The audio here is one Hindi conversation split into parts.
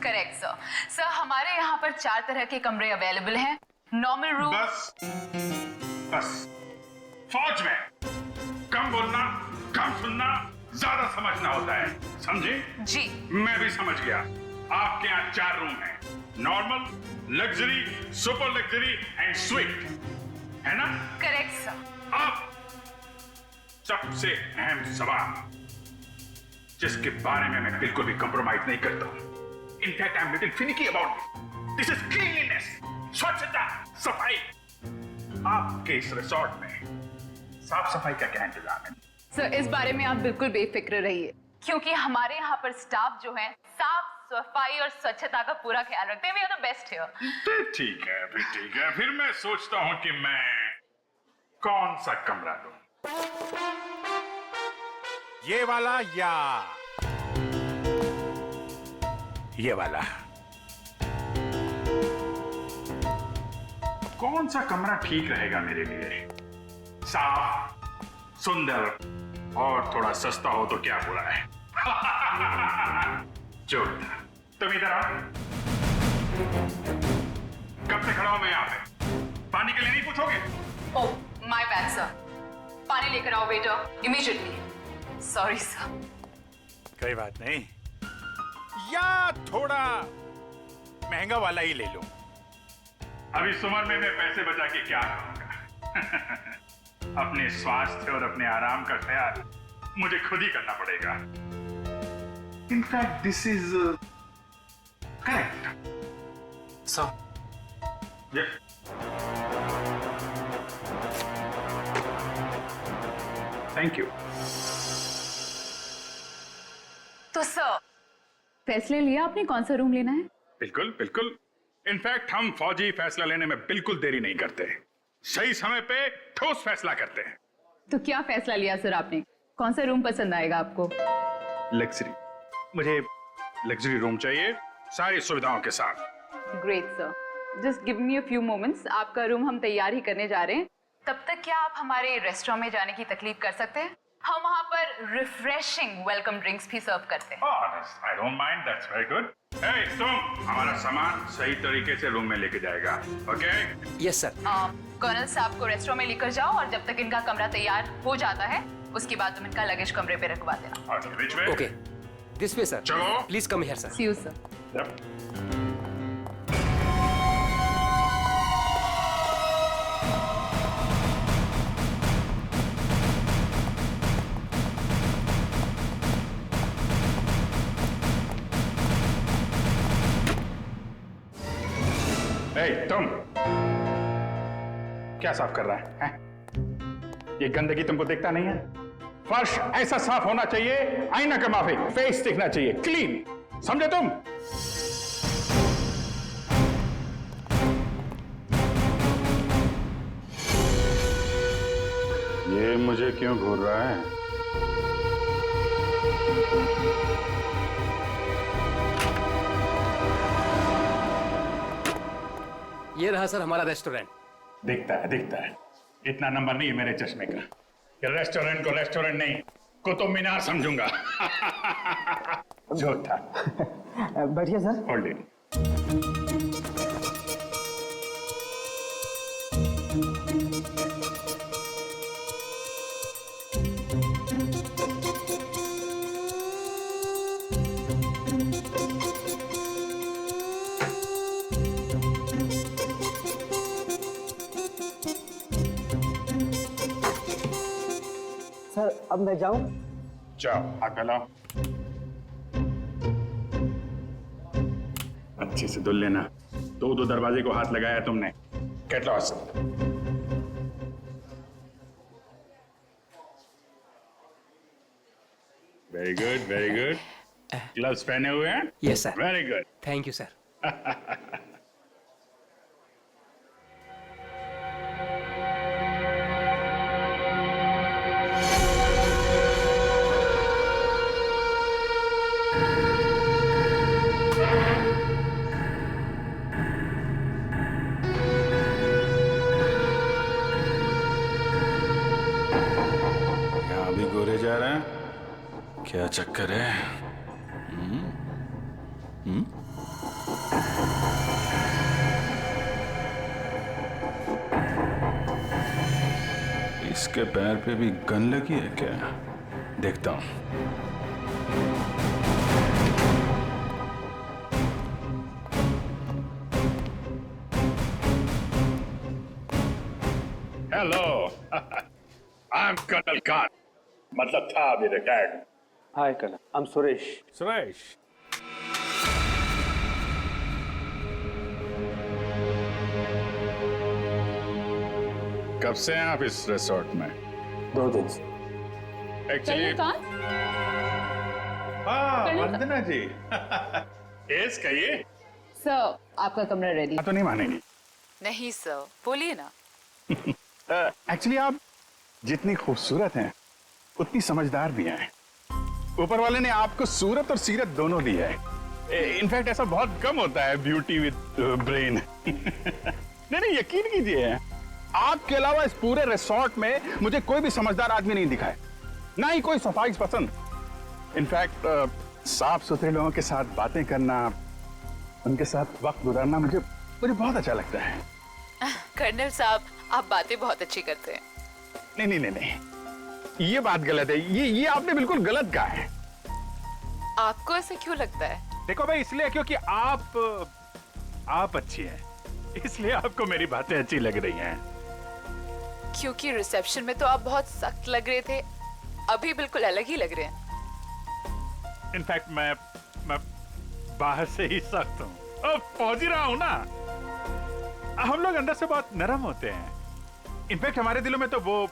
Correct sir. सर हमारे यहाँ पर 4 तरह के कमरे अवेलेबल हैं। Normal room. बस बस, फौज में कम बोलना, कम सुनना, ज्यादा समझना होता है, समझे? जी। मैं भी समझ गया। आपके यहाँ 4 रूम हैं, normal, luxury, super luxury and sweet, है ना? Correct sir. अब सबसे अहम सवाल, जिसके बारे में मैं बिल्कुल भी कॉम्प्रोमाइज नहीं करता हूं। In fact I am little finicky about it. This is cleanliness, स्वच्छता, सफाई। आपके इस रिसोर्ट में साफ सफाई का क्या इंतजाम है? सर इस बारे में आप बिल्कुल बेफिक्र रहिए, क्योंकि हमारे यहाँ पर स्टाफ जो है साफ सफाई और स्वच्छता का पूरा ख्याल रखते हैं। We are the best here. ठीक है, फिर ठीक है। फिर मैं सोचता हूं कि मैं कौन सा कमरा लूं। ये वाला या ये वाला? कौन सा कमरा ठीक रहेगा मेरे लिए? साफ, सुंदर और थोड़ा सस्ता हो तो क्या बुरा है? जोरदार। तुम इधर आओ। कब से खड़ा हूं मैं यहाँ पे? पानी के लिए नहीं पूछोगे? Oh my bad sir. पानी लेकर आओ वेटर इमीडिएटली। Sorry sir. कोई बात नहीं, या थोड़ा महंगा वाला ही ले लो। अभी इस उम्र में मैं पैसे बचा के क्या करूंगा? अपने स्वास्थ्य और अपने आराम का ख्याल मुझे खुद ही करना पड़ेगा। In fact this is correct sir. Thank you. तो सर फैसले लिया आपने कौन सा रूम लेना है? बिल्कुल बिल्कुल। इनफैक्ट हम फौजी फैसला लेने में बिल्कुल देरी नहीं करते, सही समय पे ठोस फैसला करते हैं। तो क्या फैसला लिया सर आपने? कौन सा रूम पसंद आएगा आपको? लग्जरी। मुझे लग्जरी रूम चाहिए, सारी सुविधाओं के साथ। Great sir. Just give me a few moments. आपका रूम हम तैयार ही करने जा रहे हैं। तब तक क्या आप हमारे रेस्टोरेंट में जाने की तकलीफ कर सकते हैं? हम वहाँ पर रिफ्रेशिंग वेलकम ड्रिंक्स भी सर्व करते हैं। I don't mind, that's very good. Hey, तुम हमारा सामान सही तरीके से रूम में लेके जाएगा, ओके? Yes sir. कर्नल साहब को रेस्टोरेंट में लेकर जाओ और जब तक इनका कमरा तैयार हो जाता है उसके बाद तुम इनका लगेज कमरे पे रखवा देना। Which way? Okay, this way sir. चलो। Please come here sir. See you sir. Yep. Hey, तुम क्या साफ कर रहा है? ये गंदगी तुमको दिखता नहीं है? फर्श ऐसा साफ होना चाहिए, आईना का माफिक, फेस दिखना चाहिए, क्लीन, समझे तुम? ये मुझे क्यों घूर रहा है? ये रहा सर हमारा रेस्टोरेंट। दिखता है। इतना नंबर नहीं है मेरे चश्मे का। ये रेस्टोरेंट को रेस्टोरेंट नहीं, कुतुब मीनार समझूंगा। जो था। बैठिए सर। Hold it. सर अब मैं जाऊं? जाओ, हाथ लाओ। अच्छे से धुल लेना। दो दरवाजे को हाथ लगाया तुमने। Get lost. Very good. Gloves पहने हुए हैं? Yes sir. Very good. Thank you sir. यहाँ भी गोरे जा रहे हैं, क्या चक्कर है? इसके पैर पे भी गन लगी है क्या? देखता हूं। Hello, I am colonel Khan, मतलब था अभी retired. Hi colonel, I am Suresh. Suresh, कब से हैं आप इस रिसोर्ट में? 2 दिन से। एक्चुअली हाँ, वंदना जी। यस, कहिए। सर, आपका कमरा रेडी। तो नहीं मानेंगी। नहीं सर, बोलिए ना। एक्चुअली आप जितनी खूबसूरत हैं उतनी समझदार भी हैं। ऊपर वाले ने आपको सूरत और सीरत दोनों दी है। इनफैक्ट ऐसा बहुत कम होता है, ब्यूटी विद ब्रेन। नहीं, यकीन कीजिए, आपके अलावा इस पूरे रिसोर्ट में मुझे कोई भी समझदार आदमी नहीं दिखा है, ना ही कोई सफाई पसंद। इनफैक्ट साफ सुथरे लोगों के साथ बातें करना, उनके साथ वक्त गुजारना मुझे बहुत अच्छा लगता है। कर्नल साहब, आप बातें बहुत अच्छी करते हैं। नहीं, ये बात गलत है। ये आपने बिल्कुल गलत कहा है। आपको ऐसे क्यों लगता है? देखो भाई, इसलिए क्योंकि आप अच्छी हैं, इसलिए आपको मेरी बातें अच्छी लग रही हैं। क्योंकि रिसेप्शन में तो आप बहुत सख्त लग रहे थे, अभी बिल्कुल अलग ही लग रहे हैं। इनफैक्ट मैं बाहर से ही सख्त हूँ, अब पहुंच ही रहा हूँ ना। हम लोग अंदर से बहुत नरम होते हैं। इनफैक्ट हमारे दिलों में तो वो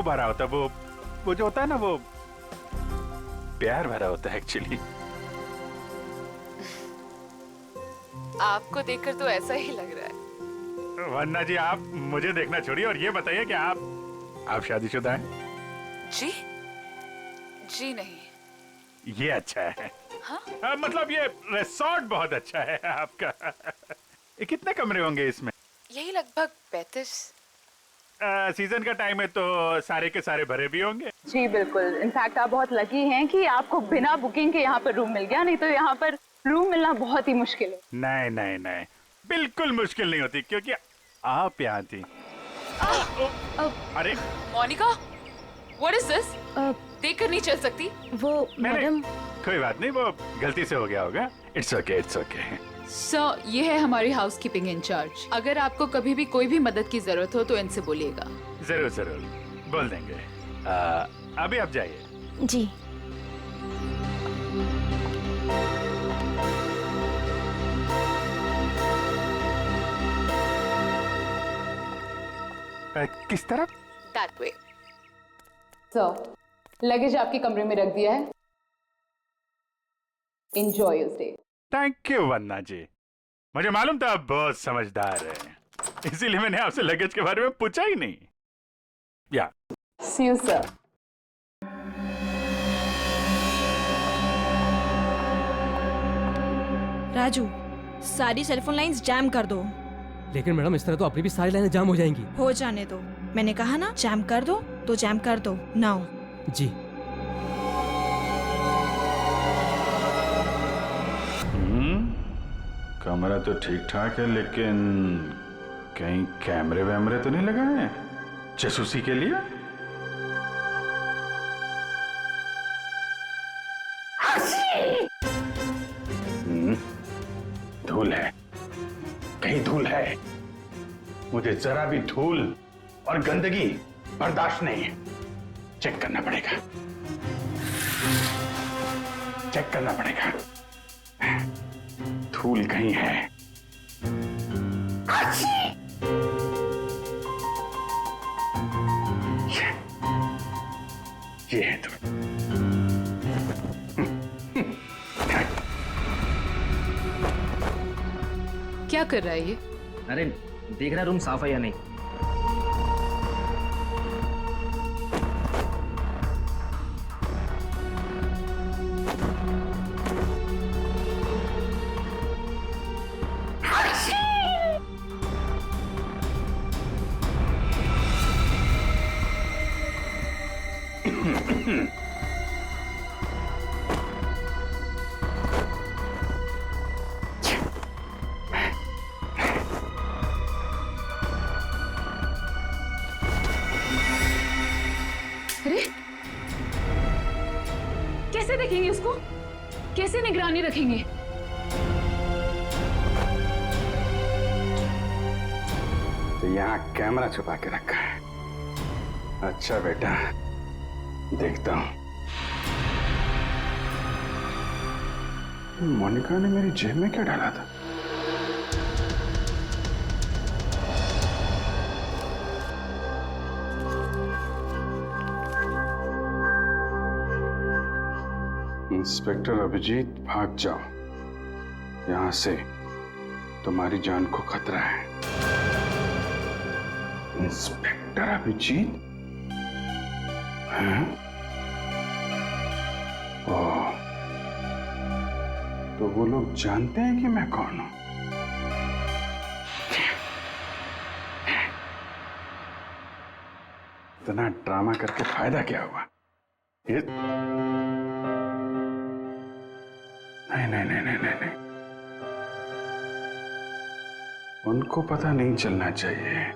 भरा होता है, वो जो होता है ना, वो प्यार भरा होता है एक्चुअली। आपको देखकर तो ऐसा ही लग रहा है। वन्ना जी, आप मुझे देखना छोड़िए और ये बताइए कि आप शादीशुदा हैं? जी नहीं। ये अच्छा है। हाँ? मतलब ये रिसोर्ट बहुत अच्छा है आपका। ये कितने कमरे होंगे इसमें? यही लगभग 35। सीजन का टाइम है तो सारे के सारे भरे भी होंगे। जी बिल्कुल। इनफैक्ट आप बहुत लकी हैं कि आपको बिना बुकिंग के यहाँ पर रूम मिल गया, नहीं तो यहाँ पर रूम मिलना बहुत ही मुश्किल है। नहीं, बिल्कुल मुश्किल नहीं होती, क्योंकि आप यहाँ थी। अरे मोनिका, व्हाट इज दिस? देखकर नहीं चल सकती। वो मैडम, कोई बात नहीं, वो गलती से हो गया होगा। It's okay. सर, ये है हमारी हाउसकीपिंग इंचार्ज। अगर आपको कभी भी कोई भी मदद की जरूरत हो तो इनसे बोलिएगा। जरूर बोल देंगे। अभी आप जाइए। जी। किस तरफ? That way. सर, लगेज आपके कमरे में रख दिया है। Enjoy your stay. Thank you Vanna ji, मुझे मालूम था आप बहुत समझदार हैं, इसीलिए मैंने आपसे लगेज के बारे में पूछा ही नहीं। या See you, sir. राजू, सारी सेलफोन लाइंस जैम कर दो। लेकिन मैडम, इस तरह तो अपनी भी सारी लाइनें जाम हो जाएंगी। हो जाने दो, मैंने कहा ना जैम कर दो तो जैम कर दो। नाउ। जी। कमरा तो ठीक ठाक है, लेकिन कहीं कैमरे वैमरे तो नहीं लगाए हैं जासूसी के लिए? धूल है, कहीं धूल है। मुझे जरा भी धूल और गंदगी बर्दाश्त नहीं है। चेक करना पड़ेगा। धूल कहीं है। ये है धूल। क्या कर रहा है ये? अरे देख रहा रूम साफ है या नहीं। देखेंगे उसको? कैसे निगरानी रखेंगे? तो यहाँ कैमरा छुपा के रखा है। अच्छा बेटा, देखता हूं। मोनिका ने मेरी जेब में क्या डाला था? इंस्पेक्टर अभिजीत, भाग जाओ यहां से, तुम्हारी जान को खतरा है। इंस्पेक्टर अभिजीत? हैं? ओह, तो वो लोग जानते हैं कि मैं कौन हूं? इतना ड्रामा करके फायदा क्या हुआ? ये नहीं। उनको पता नहीं चलना चाहिए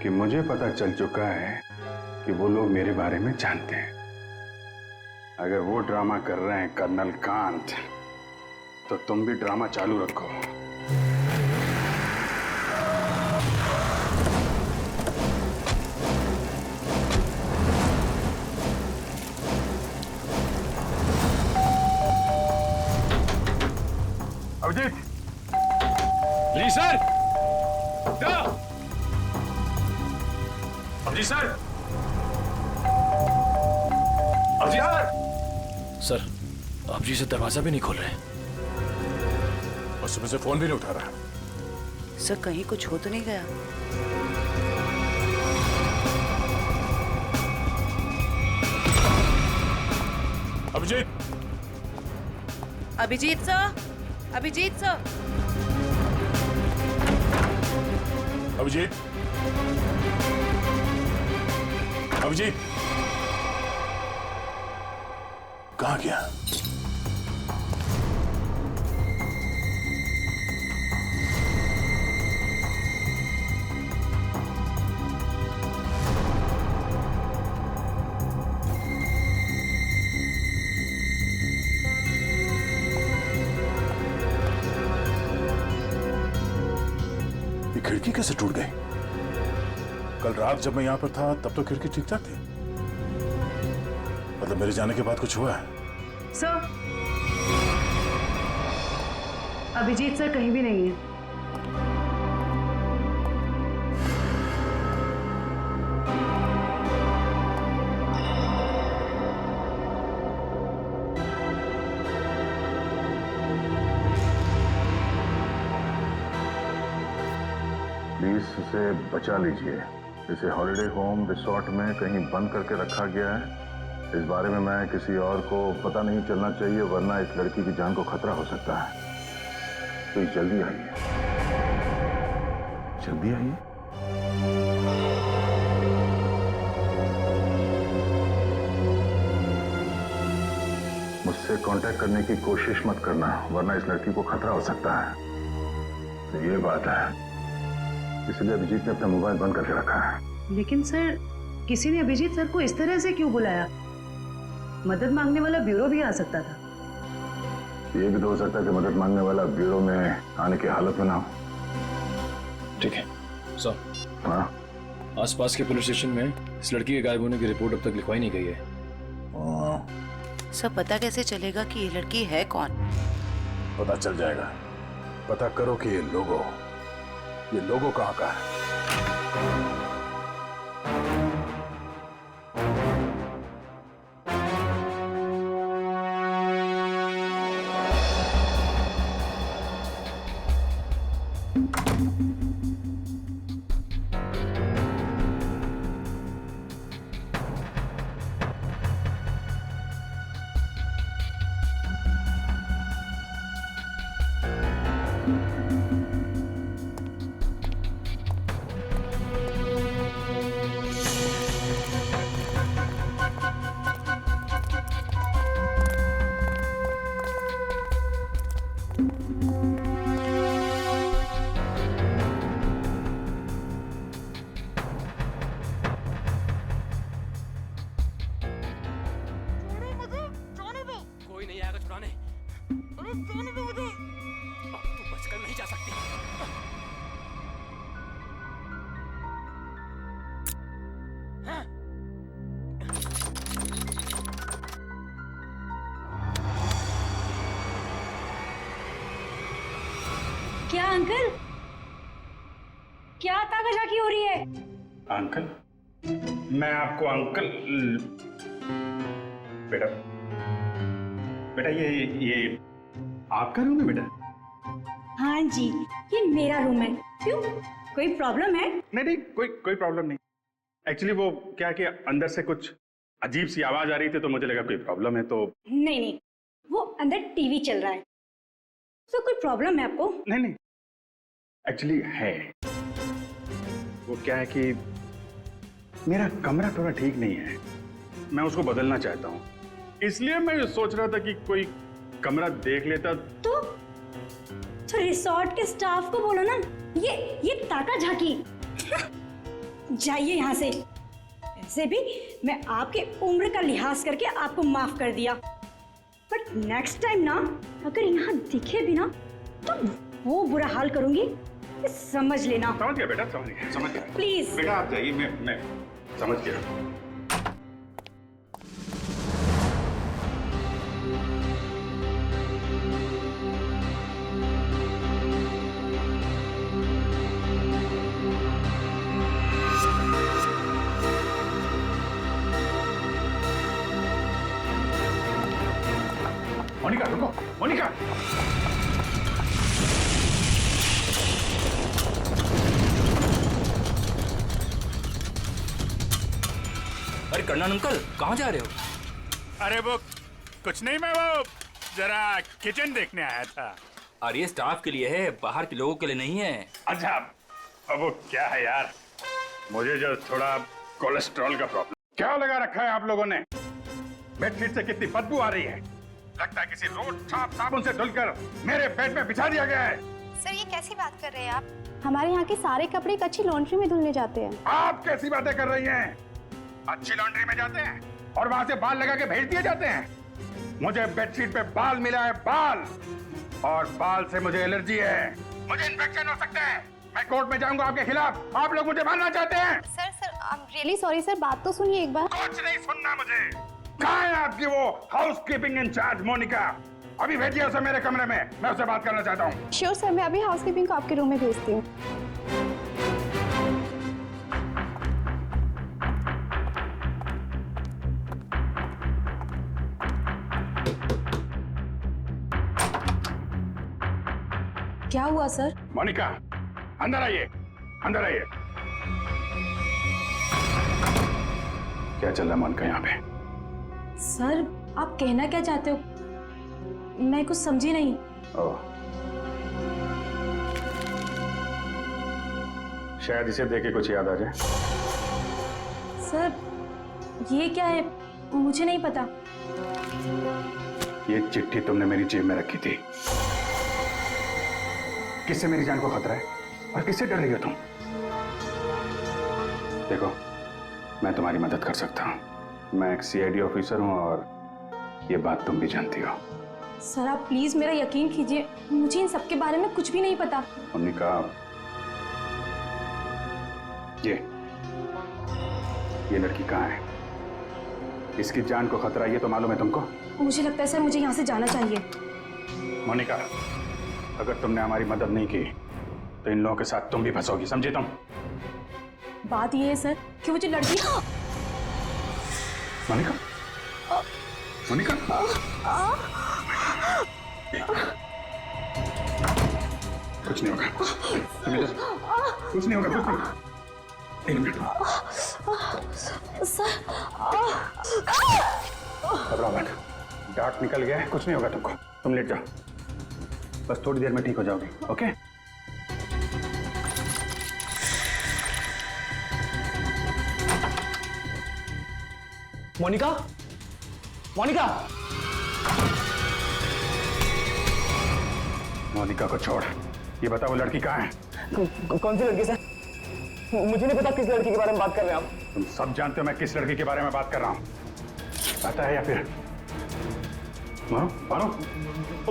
कि मुझे पता चल चुका है कि वो लोग मेरे बारे में जानते हैं। अगर वो ड्रामा कर रहे हैं कर्नल कांत, तो तुम भी ड्रामा चालू रखो। अभिजीत! जी sir. Abhijit sir. Abhijit sir. Sir, आप जी से दरवाजा भी नहीं खोल रहे। और सुबह से फोन भी नहीं उठा रहा। सर, कहीं कुछ हो तो नहीं गया? अभिजीत! Abhijeet sir, Abhijit sir. अभिजीत! अभिजीत! कहाँ गया? खिड़की कैसे टूट गई? कल रात जब मैं यहां पर था तब तो खिड़की ठीक ठाक थी। मतलब मेरे जाने के बाद कुछ हुआ है? सर, अभिजीत सर कहीं भी नहीं है। प्लीज इसे बचा लीजिए। इसे हॉलिडे होम रिसोर्ट में कहीं बंद करके रखा गया है। इस बारे में मैं किसी और को पता नहीं चलना चाहिए, वरना इस लड़की की जान को खतरा हो सकता है। तो जल्दी आइए, जल्दी आइए। मुझसे कांटेक्ट करने की कोशिश मत करना, वरना इस लड़की को खतरा हो सकता है। तो ये बात है, इसलिए अभिजीत ने अपना मोबाइल बंद करके रखा है। लेकिन सर, किसी ने अभिजीत सर को इस तरह से क्यों बुलाया? मदद मांगने वाला ब्यूरो भी आ सकता था। ये भी तो हो सकता है कि मदद मांगने वाला ब्यूरो में आने की हालत में ना हो। ठीक है सर। हाँ, आसपास के पुलिस स्टेशन में इस लड़की के गायब होने की रिपोर्ट अब तक लिखवाई नहीं गई है। सब पता कैसे चलेगा कि ये लड़की है कौन? पता चल जाएगा। पता करो कि ये लोगो कहाँ का है। क्या अंकल, क्या ताकाझाकी हो रही है? अंकल? मैं आपको अंकल बेटा बेटा ये आपका रूम है बेटा? हाँ जी, ये मेरा रूम है। क्यों, कोई प्रॉब्लम है? नहीं कोई प्रॉब्लम नहीं। एक्चुअली वो क्या कि अंदर से कुछ अजीब सी आवाज आ रही थी तो मुझे लगा कोई प्रॉब्लम है तो। नहीं, वो अंदर टीवी चल रहा है, तो कोई प्रॉब्लम है आपको? नहीं एक्चुअली है। वो क्या है कि मेरा कमरा थोड़ा ठीक नहीं है, मैं उसको बदलना चाहता हूँ, इसलिए मैं सोच रहा था कि कोई कमरा देख लेता। तो रिसोर्ट के स्टाफ को बोलो ना, ये ताकाझाकी। जाइए यहाँ से। ऐसे भी मैं आपके उम्र का लिहाज करके आपको माफ कर दिया, बट नेक्स्ट टाइम ना अगर यहाँ दिखे भी ना तो वो बुरा हाल करूंगी, ये समझ लेना। समझ गया बेटा, समझ गया। प्लीज बेटा आप जाइए, मैं समझ गया। मोनिका रुको, मोनिका। अरे कर्नल अंकल, कहाँ जा रहे हो? अरे वो कुछ नहीं, मैं वो जरा किचन देखने आया था। अरे ये स्टाफ के लिए है, बाहर के लोगों के लिए नहीं है। अच्छा, अब वो क्या है यार, मुझे जो थोड़ा कोलेस्ट्रॉल का प्रॉब्लम। क्या लगा रखा है आप लोगों ने? बेडशीट से कितनी बदबू आ रही है, लगता है किसी रोड साफ साबुन से धुलकर मेरे बेड में बिछा दिया गया है। सर ये कैसी बात कर रहे हैं आप? हमारे यहाँ के सारे कपड़े एक अच्छी लॉन्ड्री में धुलने जाते हैं। आप कैसी बातें कर रही हैं? अच्छी लॉन्ड्री में जाते हैं और वहां से बाल लगा के भेज दिए जाते हैं। मुझे बेडशीट पे बाल मिला है, बाल, और बाल से मुझे एलर्जी है, मुझे इन्फेक्शन हो सकता है। मैं कोर्ट में जाऊंगा आपके खिलाफ। आप लोग मुझे मारना चाहते हैं? Sir I am really sorry sir, बात तो सुनिए एक बार। कुछ नहीं सुनना मुझे। कहाँ है आपकी वो हाउसकीपिंग इंचार्ज मोनिका? अभी भेजिए उसे मेरे कमरे में, मैं उससे बात करना चाहता हूँ। श्योर सर, मैं अभी हाउसकीपिंग को आपके रूम में भेजती हूँ। क्या हुआ सर? मोनिका अंदर आइए, अंदर आइए। क्या चल रहा है मोनिका यहाँ पे? सर आप कहना क्या चाहते हो? मैं कुछ समझी नहीं। ओह, शायद इसे देख के कुछ याद आ जाए। सर ये क्या है, मुझे नहीं पता। ये चिट्ठी तुमने मेरी जेब में रखी थी। किससे मेरी जान को खतरा है और किससे डर रही हो तुम? देखो, मैं तुम्हारी मदद कर सकता हूं। मैं एक सीआईडी ऑफिसर हूं और ये बात तुम भी जानती हो। सर आप प्लीज मेरा यकीन कीजिए, मुझे इन सब के बारे में कुछ भी नहीं पता। उन्होंने ये लड़की कहाँ है? इसकी जान को खतरा ये तो मालूम है तुमको? मुझे लगता है सर मुझे यहाँ से जाना चाहिए। मोनिका, अगर तुमने हमारी मदद नहीं की तो इन लोगों के साथ तुम भी फंसोगी, समझे तुम? बात ये है सर कि वो जो लड़की। मोनिका, मोनिका, कुछ नहीं होगा, कुछ नहीं होगा, कुछ नहीं। एक मिनट, घबराओ मत, डार्ट निकल गया है, कुछ नहीं होगा तुमको। तुम लेट जाओ, बस थोड़ी देर में ठीक हो जाओगी, ओके? मोनिका, मोनिका, मोनिका को छोड़, ये बता वो लड़की कहाँ है? कौन सी लड़की सर? मुझे नहीं पता किस लड़की के बारे में बात कर रहे हैं आप। तुम सब जानते हो मैं किस लड़की के बारे में बात कर रहा हूँ। पता है या फिर मानो?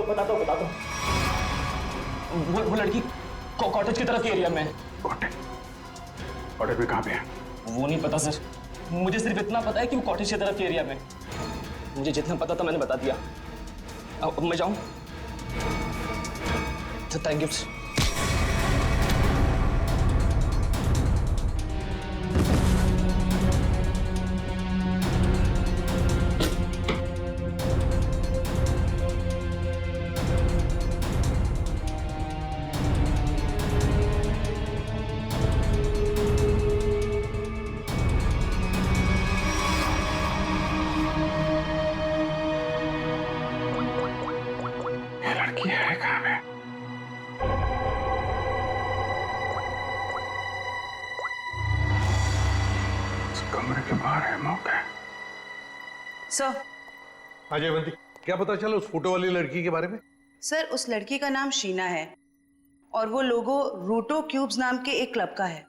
बताता हूँ। वो लड़की कॉटेज की तरफ के एरिया में। कॉटेज में कहाँ पे है? वो नहीं पता सर, मुझे सिर्फ इतना पता है कि वो कॉटेज की तरफ के एरिया में। मुझे जितना पता था मैंने बता दिया। अब मैं जाऊं? Thank you. आ रहे मौके। सर हाँ जयवंती, क्या पता चला उस फोटो वाली लड़की के बारे में? सर उस लड़की का नाम शीना है और वो लोगो रूटो क्यूब्स नाम के एक क्लब का है।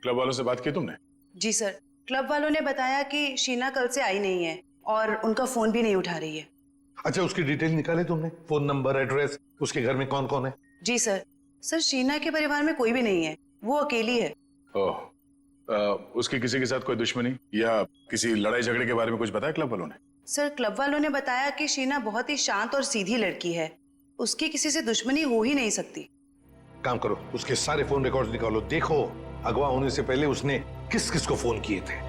क्लब वालों से बात की तुमने? जी सर, क्लब वालों ने बताया कि शीना कल से आई नहीं है और उनका फोन भी नहीं उठा रही है। अच्छा, उसकी डिटेल निकाले तुमने? फोन नंबर, एड्रेस, उसके घर में कौन कौन है? जी सर। सर शीना के परिवार में कोई भी नहीं है, वो अकेली है। ओह, उसकी किसी के साथ कोई दुश्मनी या किसी लड़ाई झगड़े के बारे में कुछ बताया क्लब वालों ने? सर क्लब वालों ने बताया कि शीना बहुत ही शांत और सीधी लड़की है, उसकी किसी से दुश्मनी हो ही नहीं सकती। काम करो, उसके सारे फोन रिकॉर्ड्स निकालो, देखो अगवा होने से पहले उसने किस किस को फोन किए थे।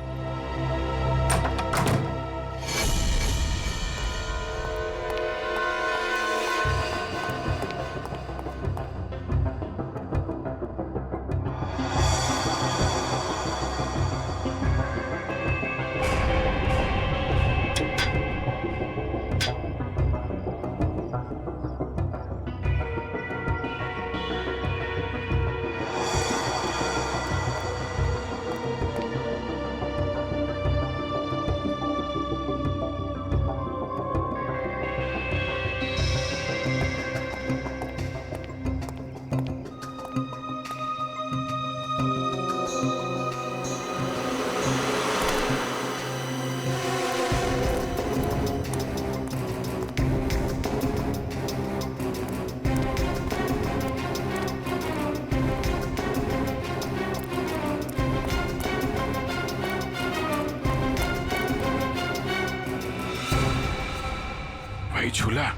वही झूला,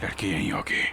लड़की यहीं होगी।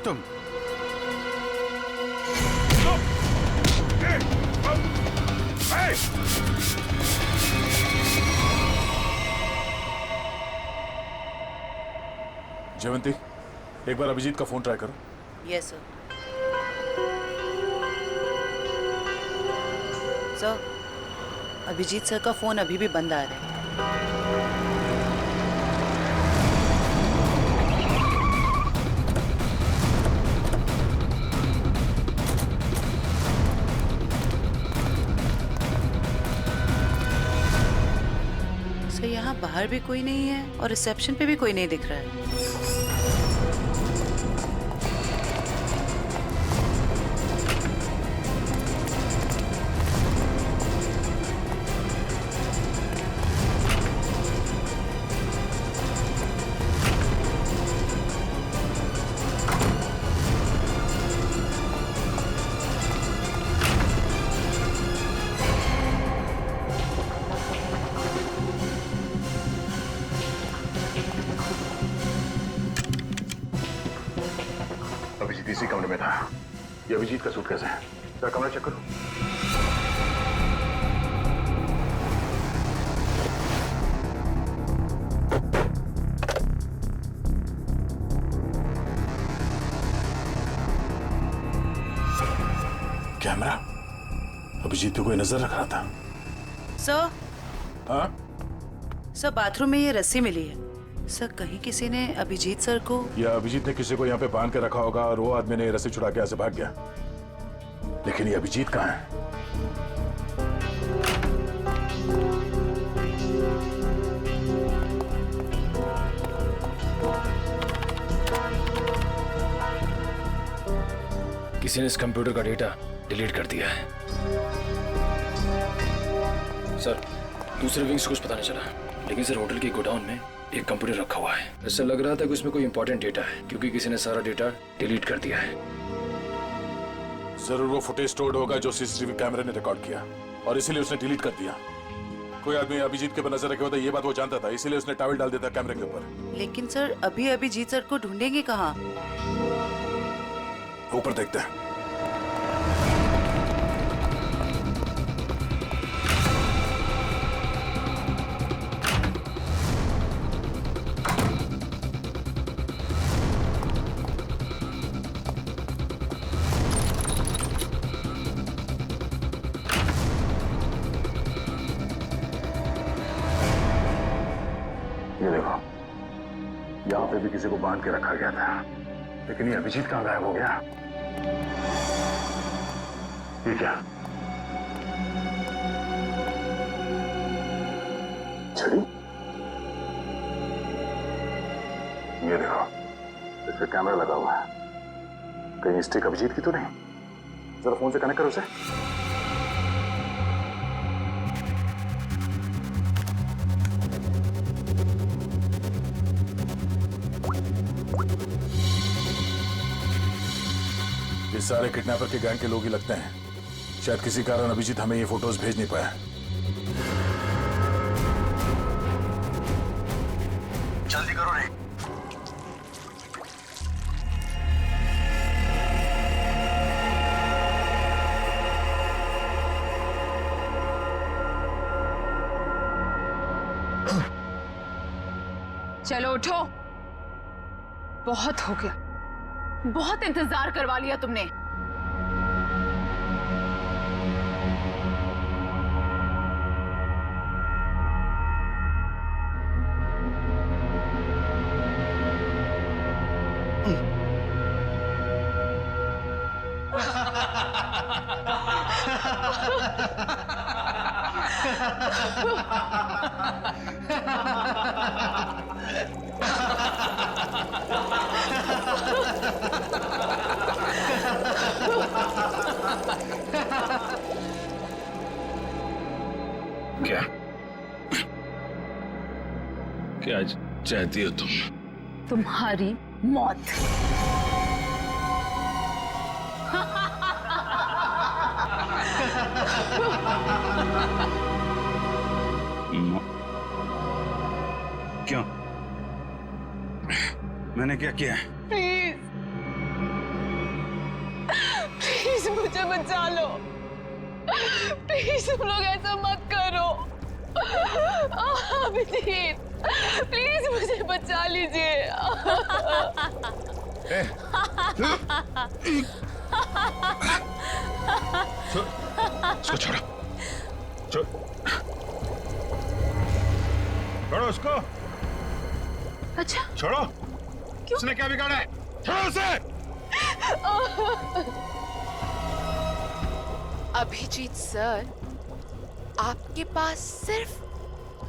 तुम जयवंती, एक बार अभिजीत का फोन ट्राई करो। Yes sir. Sir Abhijit sir का फोन अभी भी बंद आ रहा है। सर यहाँ बाहर भी कोई नहीं है और रिसेप्शन पे भी कोई नहीं दिख रहा है। अभिजीत इसी कमरे में था। ये अभिजीत का सूटकेस है। जरा कमरा चेक करो। कैमरा, अभिजीत पे कोई नजर रख रहा था। सर, हाँ? सर बाथरूम में ये रस्सी मिली है। सर कहीं किसी ने अभिजीत सर को, या अभिजीत ने किसी को यहाँ पे बांध के रखा होगा और वो आदमी ने रस्सी छुड़ा के ऐसे भाग गया। लेकिन ये अभिजीत कहाँ है? किसी ने इस कंप्यूटर का डेटा डिलीट कर दिया है। सर, दूसरे विंग से कुछ पता नहीं चला, लेकिन सर होटल के गोडाउन में एक कंप्यूटर रखा हुआ है। ऐसा लग रहा था कि उसमें कोई इंपॉर्टेंट डेटा है, क्योंकि किसी ने सारा डेटा डिलीट कर दिया है। जरूर वो फुटेज स्टोर्ड होगा जो सीसीटीवी कैमरे ने रिकॉर्ड किया, और इसीलिए उसने डिलीट कर दिया। कोई आदमी अभिजीत के ऊपर नजर रखे होता, ये बात वो जानता था, इसीलिए उसने टॉवल डाल दिया था कैमरे के ऊपर। लेकिन सर अभी अभिजीत सर को ढूंढेंगे कहाँ? ऊपर देखते हैं। ये देखो, यहाँ पे भी किसी को बांध के रखा गया था, लेकिन ये अभिजीत कहाँ गायब हो गया? ये क्या? छड़ी? ये देखो, इस पे कैमरा लगा हुआ है। कहीं स्टिक अभिजीत की तो नहीं? जरा फोन से कनेक्ट करो उसे। ये सारे किडनैपर के गैंग के लोग ही लगते हैं। शायद किसी कारण अभिजीत हमें ये फोटोज भेज नहीं पाया। जल्दी करो रे। चलो उठो, बहुत हो गया, बहुत इंतजार करवा लिया तुमने। क्या क्या चाहती हो तुम? तुम्हारी मौत। क्यों? मैंने क्या किया है? प्लीज प्लीज मुझे बचा लो। प्लीज तुम लोग ऐसा मत करो। अभिजीत प्लीज मुझे बचा लीजिए। इसको छोड़ो, छोड़ो उसको। अच्छा छोड़ो। क्यों? उसने क्या बिगाड़ा है? छोड़ो उसे। अभिजीत सर, आपके पास सिर्फ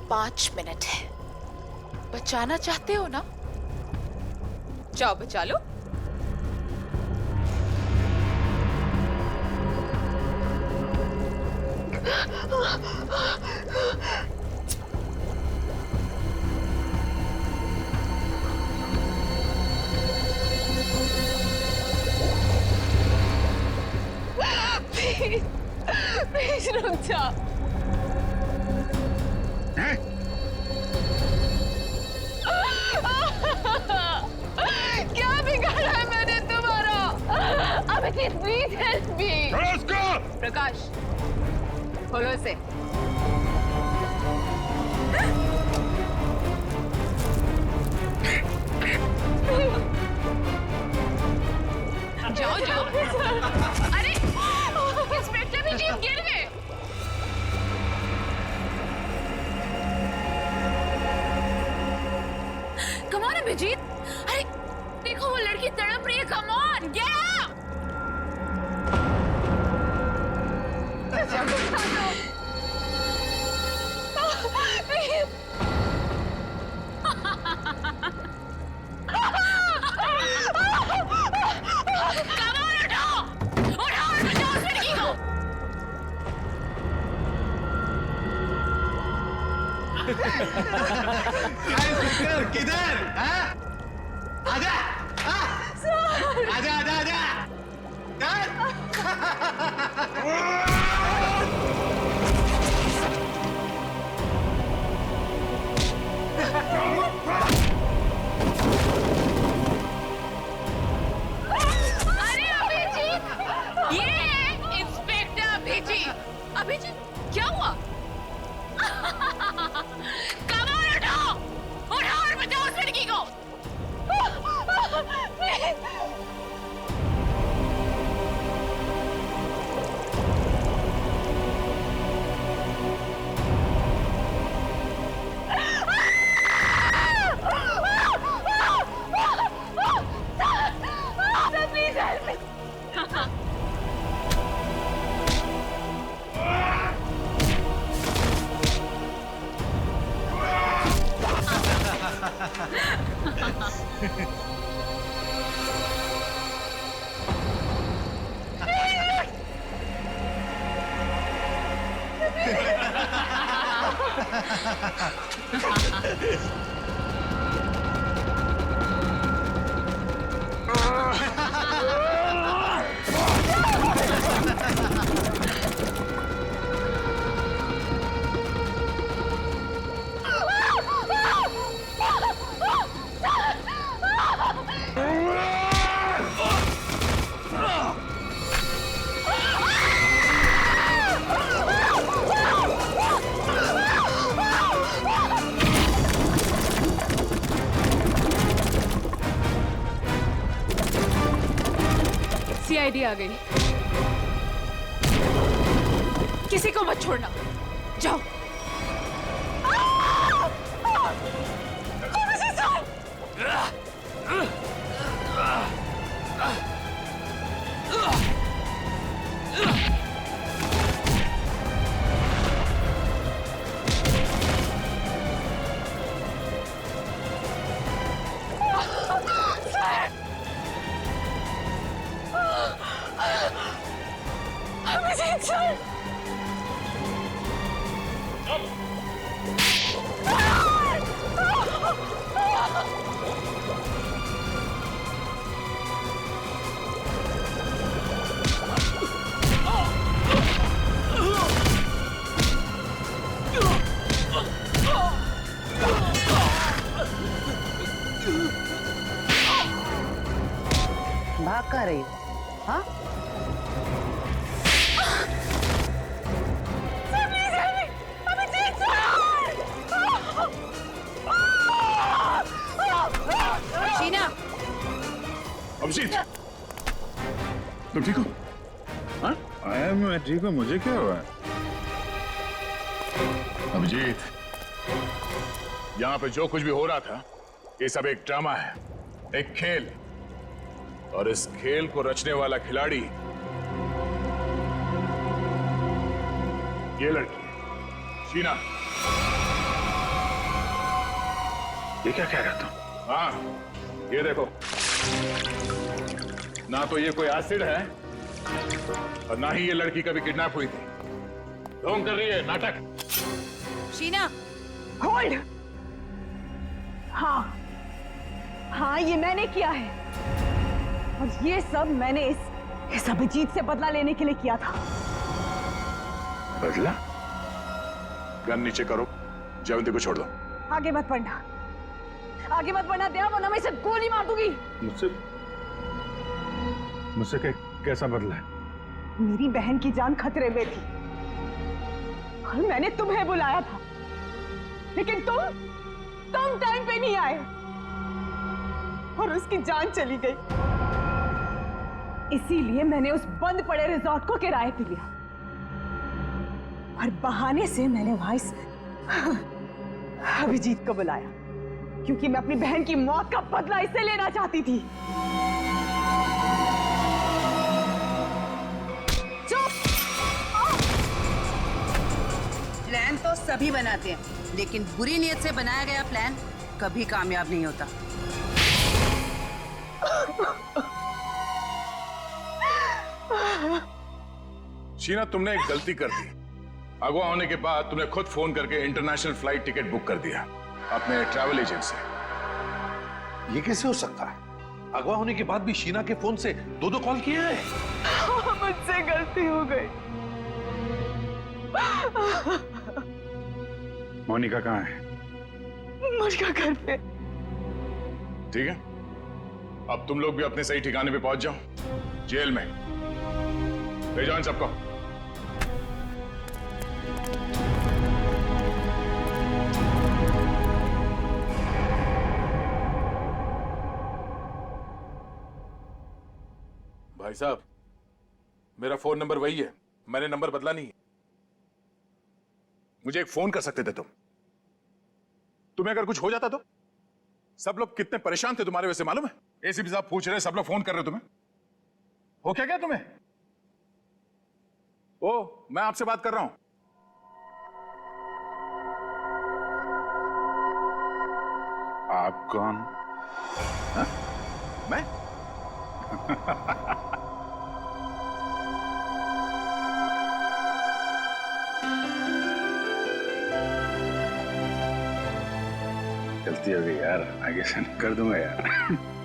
5 मिनट है। बचाना चाहते हो ना? जाओ बचा लो। प्लीज प्लीज रुक जा। क्या बिगाड़ा है मैंने तुम्हारा? Abhijeet please help me. Prakash खोलो इसे। जाओ जाओ। अरे इंस्पेक्टर भी जीप गिर गए। Come on Abhijit. अरे देखो वो लड़की तड़प रही है। Come on get up. Please किधर? आजा, आजा, आजा, आजा। अरे अभिजीत, ये इंस्पेक्टर अभिजीत। अभिजीत, क्या हुआ? कमाल उठाओ, उठाओ और बचाओ उस लड़की को। Please help me. सीआईडी आ गई। किसी को मत छोड़ना, जाओ। भाग कहाँ रही हो? हाँ? शीना, अभिजीत, तुम ठीक हो? हाँ? मैं ठीक हूँ। मुझे क्या हुआ? अभिजीत, यहाँ पे जो कुछ भी हो रहा था, ये सब एक ड्रामा है, एक खेल। और इस खेल को रचने वाला खिलाड़ी ये लड़की है, शीना। ये क्या कह रहा तुम? हाँ, ये देखो, ना तो ये कोई एसिड है और ना ही ये लड़की कभी किडनैप हुई थी। ढोंग कर रही है, नाटक। शीना, होल्ड। हाँ, हाँ, ये मैंने किया है और ये सब मैंने इस अभिजीत से बदला लेने के लिए किया था। बदला? गन नीचे करो, जयवंती को छोड़ दो। आगे मत बढ़ना, आगे मत बढ़ना दया, वरना मैं इसे गोली मार दूंगी। मुझसे कैसा बदला है? मेरी बहन की जान खतरे में थी और मैंने तुम्हें बुलाया था, लेकिन तुम टाइम पे नहीं आए और उसकी जान चली गई। इसीलिए मैंने उस बंद पड़े रिजॉर्ट को किराए पे लिया और बहाने से मैंने वहां इस अभिजीत को बुलाया, क्योंकि मैं अपनी बहन की मौत का बदला इससे लेना चाहती थी। प्लान तो सभी बनाते हैं, लेकिन बुरी नीयत से बनाया गया प्लान कभी कामयाब नहीं होता। शीना, तुमने एक गलती कर दी। अगवा होने के बाद तुमने खुद फोन करके इंटरनेशनल फ्लाइट टिकट बुक कर दिया अपने ट्रैवल एजेंट से। ये कैसे हो सकता है? अगवा होने के बाद भी शीना के फोन से दो कॉल किए हैं। मुझसे गलती हो गई। मोनिका कहाँ है? मोनिका घर पे। ठीक है, अब तुम लोग भी अपने सही ठिकाने पे पहुंच जाओ, जेल में ले जाओ इन सबको। भाई साहब, मेरा फोन नंबर वही है, मैंने नंबर बदला नहीं है। मुझे एक फोन कर सकते थे तुम। तुम्हें अगर कुछ हो जाता तो? सब लोग कितने परेशान थे तुम्हारे वजह से, मालूम है? एसीपी साहब पूछ रहे, सब लोग फोन कर रहे हो तुम्हें। हो क्या तुम्हें? ओ, मैं आपसे बात कर रहा हूं। आप कौन? हा? मैं? गलती हो गई यार, आगे से नहीं कर दूंगा यार।